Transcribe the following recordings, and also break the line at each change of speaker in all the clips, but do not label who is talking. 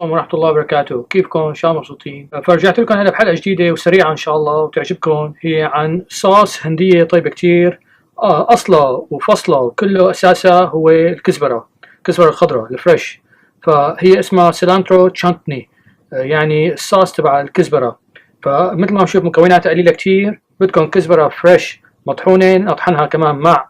عليكم ورحمة الله وبركاته. كيفكم؟ إن شاء الله مبسوطين. فرجعت لكم هلا بحلقة جديدة وسريعة إن شاء الله وتعجبكم. هي عن صوص هندية طيبة كتير، أصله وفصله وكله أساسها هو الكزبرة الخضراء الفريش. فهي اسمها سيلانترو تشانتني، يعني الصوص تبع الكزبرة. فمثل ما نشوف مكوناتها قليلة كتير. بدكم كزبرة فريش مطحونة، نطحنها كمان مع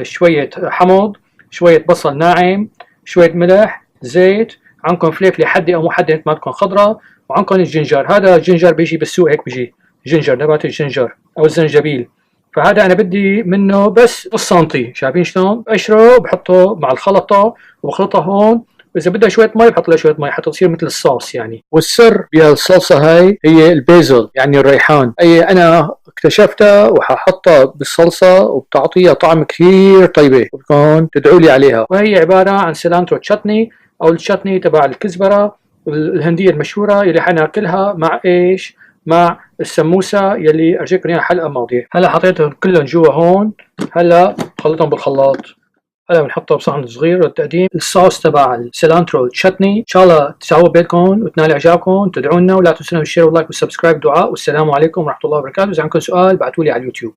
شوية حمض، شوية بصل ناعم، شوية ملح، زيت، عندكم فليفلة حدة أو مو حدة مثل ما تكون خضراء، وعندكم الجنجر. هذا الجنجر بيجي بالسوق، هيك بيجي جنجر، نبات الجنجر أو الزنجبيل. فهذا أنا بدي منه بس نص سنتي، شايفين شلون؟ بقشره وبحطه مع الخلطة وبخلطها هون، وإذا بدها شوية مي بحط لها شوية مي حتى تصير مثل الصوص يعني. والسر بالصلصة هاي هي البيزل، يعني الريحان. هي أنا اكتشفتها وححطها بالصلصة وبتعطيها طعم كثير طيبة، وبكون تدعوا لي عليها. وهي عبارة عن سيلانترو تشاتني أو التشاتني تبع الكزبرة الهندية المشهورة، يلي حناكلها مع إيش؟ مع السموسة يلي أرجيكم إياها حلقة ماضية. هلا حطيتهم كلهم جوا هون، هلا بخلطهم بالخلاط. هلا بنحطها بصحن صغير للتقديم. الصوص تبع السيلانترو تشاتني ان شاء الله تساووا بيتكم وتنال اعجابكم، تدعونا ولا تنسوا الشير واللايك والسبسكرايب. دعاء، والسلام عليكم ورحمه الله وبركاته. اذا عندكم سؤال ابعتوا لي على اليوتيوب.